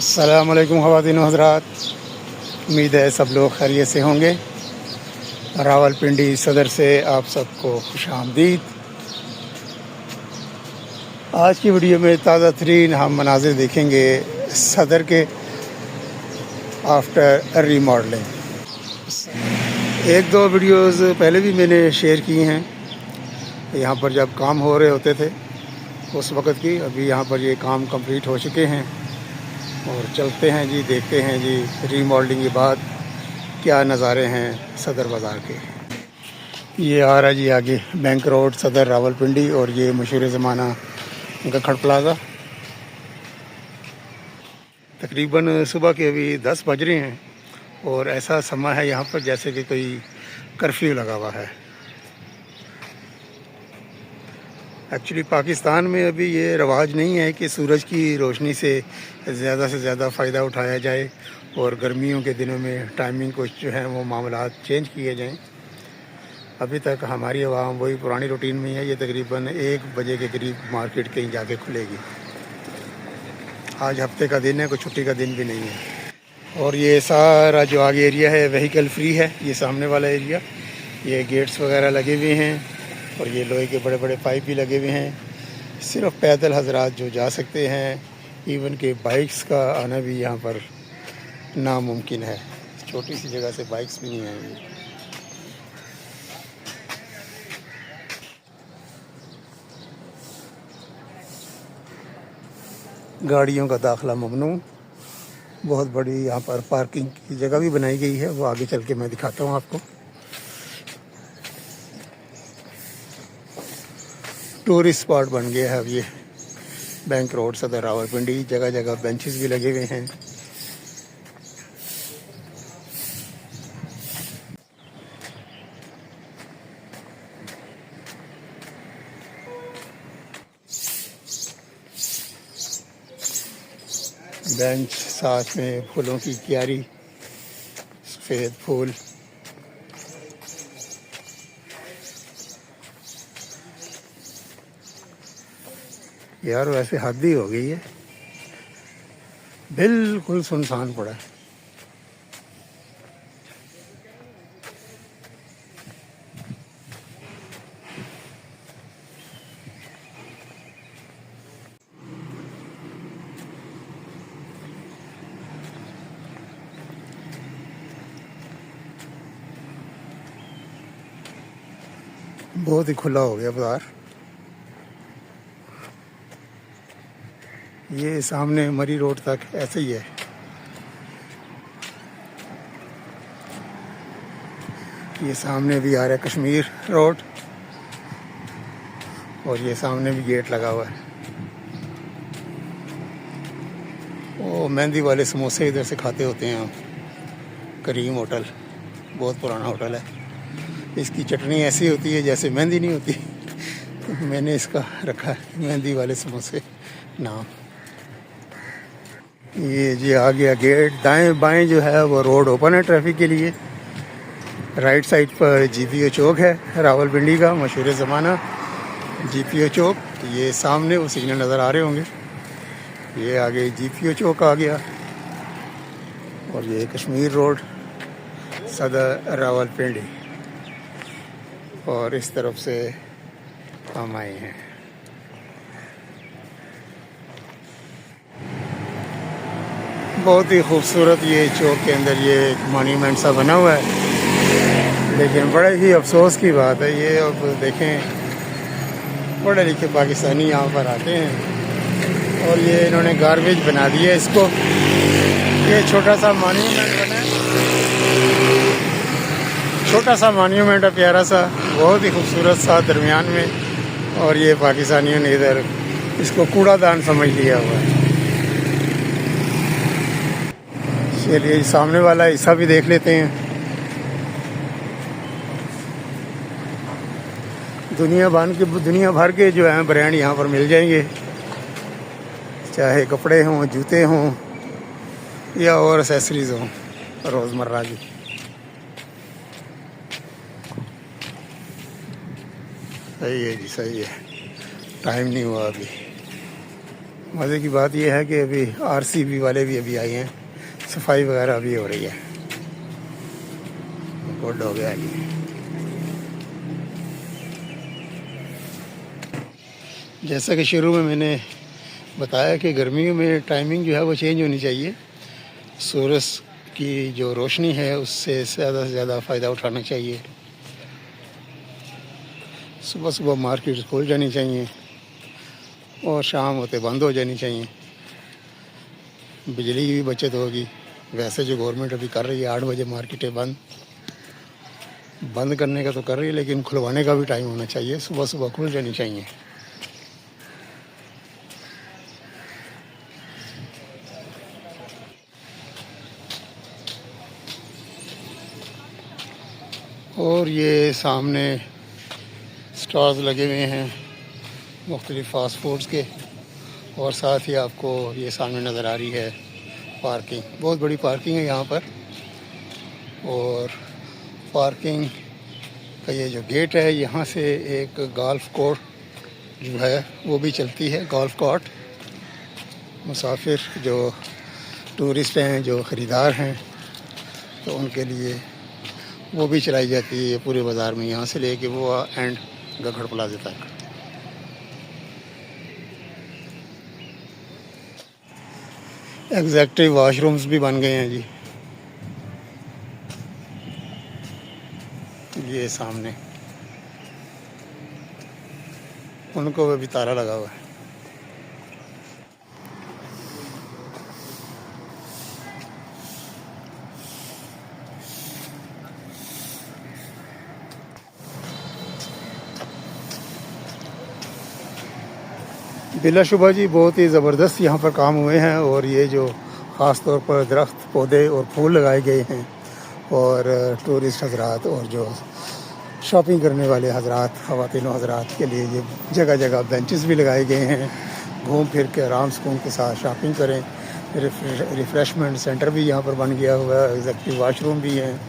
अस्सलामुअलैकुम ख़वातीन व हज़रात, उम्मीद है सब लोग खैरियत से होंगे। रावलपिंडी सदर से आप सबको खुशामदीद। आज की वीडियो में ताज़ा तरीन हम मनाज़िर देखेंगे सदर के आफ्टर रीमॉडलिंग। एक दो वीडियोस पहले भी मैंने शेयर की हैं, यहाँ पर जब काम हो रहे होते थे उस वक़्त की। अभी यहाँ पर ये काम कंप्लीट हो चुके हैं और चलते हैं जी, देखते हैं जी रीमॉडलिंग के बाद क्या नज़ारे हैं सदर बाज़ार के। ये आ रहा जी आगे बैंक रोड सदर रावलपिंडी, और ये मशहूर ज़माना गखड़ प्लाज़ा। तकरीबन सुबह के अभी 10 बज रहे हैं और ऐसा समय है यहाँ पर जैसे कि कोई कर्फ्यू लगा हुआ है। एक्चुअली पाकिस्तान में अभी ये रवाज नहीं है कि सूरज की रोशनी से ज़्यादा फ़ायदा उठाया जाए और गर्मियों के दिनों में टाइमिंग कुछ जो है वो मामलात चेंज किए जाएं। अभी तक हमारी आवाम वही पुरानी रूटीन में है। ये तकरीबन 1 बजे के करीब मार्केट कहीं जाके खुलेगी। आज हफ्ते का दिन है, कोई छुट्टी का दिन भी नहीं है। और ये सारा जो आगे एरिया है व्हीकल फ्री है। ये सामने वाला एरिया, ये गेट्स वगैरह लगे हुए हैं और ये लोहे के बड़े बड़े पाइप भी लगे हुए हैं। सिर्फ पैदल हजरात जो जा सकते हैं, इवन के बाइक्स का आना भी यहाँ पर नामुमकिन है। छोटी सी जगह से बाइक्स भी नहीं आएंगी। गाड़ियों का दाखिला ममनू। बहुत बड़ी यहाँ पर पार्किंग की जगह भी बनाई गई है, वो आगे चल के मैं दिखाता हूँ आपको। टूरिस्ट स्पॉट बन गया है अब ये बैंक रोड सदर रावलपिंडी। जगह जगह बेंचेस भी लगे हुए हैं। बेंच, साथ में फूलों की क्यारी, सफ़ेद फूल। यार वैसे हद ही हो गई है, बिल्कुल सुनसान पड़ा है। बहुत ही खुला हो गया बाजार। ये सामने मरी रोड तक ऐसे ही है। ये सामने भी आ रहा है कश्मीर रोड, और ये सामने भी गेट लगा हुआ है। वो मेहंदी वाले समोसे इधर से खाते होते हैं हम। करीम होटल, बहुत पुराना होटल है। इसकी चटनी ऐसी होती है जैसे मेहंदी नहीं होती। तो मैंने इसका रखा है मेहंदी वाले समोसे नाम। ये जी आ गया गेट। दाएं बाएं जो है वो रोड ओपन है ट्रैफिक के लिए। राइट साइड पर जीपीओ चौक है रावलपिंडी का मशहूर ज़माना जीपीओ चौक। ये सामने वो सिग्नल नज़र आ रहे होंगे। ये आगे जीपीओ चौक आ गया, और ये कश्मीर रोड सदर रावलपिंडी, और इस तरफ से हम आए हैं। बहुत ही खूबसूरत ये चौक के अंदर ये एक मॉन्यूमेंट सा बना हुआ है, लेकिन बड़े ही अफसोस की बात है। ये अब देखें, पढ़े लिखे पाकिस्तानी यहाँ पर आते हैं और ये इन्होंने गार्बेज बना दिया इसको। ये छोटा सा मॉन्यूमेंट बना है, छोटा सा मॉन्यूमेंट है, प्यारा सा, बहुत ही खूबसूरत सा दरमियान में, और ये पाकिस्तानियों ने इधर इसको कूड़ादान समझ लिया हुआ है। चलिए सामने वाला हिस्सा भी देख लेते हैं। दुनिया भर के जो हैं ब्रांड यहाँ पर मिल जाएंगे, चाहे कपड़े हों, जूते हों या और एक्सेसरीज़ हों रोज़मर्रा की। सही है जी, सही है। टाइम नहीं हुआ अभी। मज़े की बात यह है कि अभी आरसीबी वाले भी अभी आए हैं, सफाई वगैरह अभी हो रही है। गुड हो गया ये। जैसा कि शुरू में मैंने बताया कि गर्मियों में टाइमिंग जो है वो चेंज होनी चाहिए। सूरज की जो रोशनी है उससे ज़्यादा से ज़्यादा फ़ायदा उठाना चाहिए। सुबह सुबह मार्केट खुल जानी चाहिए और शाम होते बंद हो जानी चाहिए। बिजली की भी बचत होगी। वैसे जो गवर्नमेंट अभी कर रही है 8 बजे मार्केटें बंद करने का तो कर रही है, लेकिन खुलवाने का भी टाइम होना चाहिए। सुबह सुबह खुल जानी चाहिए। और ये सामने स्टॉल्स लगे हुए हैं मुख्तलिफ फास्ट फूड्स के, और साथ ही आपको ये सामने नज़र आ रही है पार्किंग। बहुत बड़ी पार्किंग है यहाँ पर, और पार्किंग का ये जो गेट है यहाँ से एक गोल्फ कोर्स जो है वो भी चलती है। गोल्फ कोर्ट मुसाफिर जो टूरिस्ट हैं, जो ख़रीदार हैं, तो उनके लिए वो भी चलाई जाती है पूरे बाज़ार में, यहाँ से लेके वो एंड गगड़ प्लाजा तक। एग्जैक्टिव वाशरूम्स भी बन गए हैं जी, ये सामने उनको भी ताला लगा हुआ है। बिलाशुबा जी बहुत ही ज़बरदस्त यहाँ पर काम हुए हैं, और ये जो ख़ास तौर पर दरख्त पौधे और फूल लगाए गए हैं, और टूरिस्ट हजरात और जो शॉपिंग करने वाले हजरात, ख़वातीन हजरात के लिए ये जगह जगह बेंचेस भी लगाए गए हैं। घूम फिर के आराम सुकून के साथ शॉपिंग करें। रिफ़्रेशमेंट सेंटर भी यहाँ पर बन गया हुआ है, एग्जैक्टिव वाशरूम भी हैं,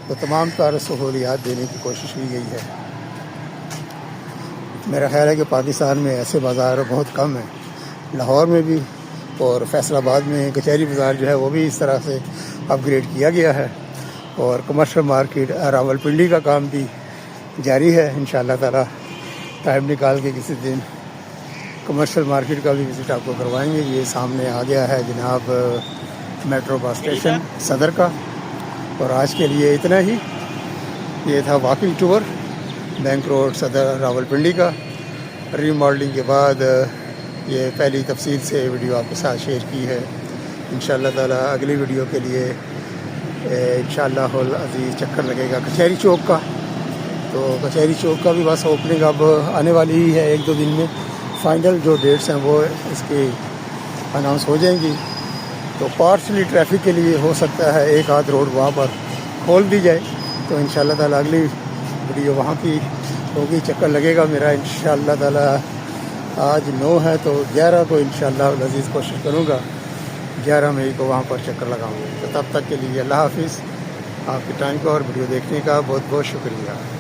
तो तमाम तरह सहूलियात देने की कोशिश की गई है। मेरा ख़्याल है कि पाकिस्तान में ऐसे बाज़ार बहुत कम हैं। लाहौर में भी और फैसलाबाद में कचहरी बाज़ार जो है वो भी इस तरह से अपग्रेड किया गया है, और कमर्शियल मार्केट रावलपिंडी का काम भी जारी है। इंशाअल्लाह ताला टाइम निकाल के किसी दिन कमर्शियल मार्केट का भी विज़िट आपको करवाएंगे। ये सामने आ गया है जनाब मेट्रो बस स्टेशन सदर का, और आज के लिए इतना ही। ये था वॉकिंग टूर बैंक रोड सदर रावलपिंडी का। रीमॉडलिंग के बाद ये पहली तफसील से वीडियो आपके साथ शेयर की है। इंशाअल्लाह ताला अगली वीडियो के लिए इंशाअल्लाहुल अज़ीज़ चक्कर लगेगा कचहरी चौक का। तो कचहरी चौक का भी बस ओपनिंग अब आने वाली ही है 1-2 दिन में। फाइनल जो डेट्स हैं वो इसकी अनाउंस हो जाएंगी। तो पार्शली ट्रैफिक के लिए हो सकता है एक आध रोड वहाँ पर खोल दी जाए, तो इंशाअल्लाह ताला अगली वीडियो वहाँ की होगी, चक्कर लगेगा मेरा इंशाअल्लाह ताला। आज 9 है तो 11 को इंशाअल्लाह अज़ीज़ कोशिश करूँगा 11 मई को वहाँ पर चक्कर लगाऊँगा। तो तब तक के लिए अल्लाह हाफ़िज़। आपके टाइम का और वीडियो देखने का बहुत बहुत शुक्रिया।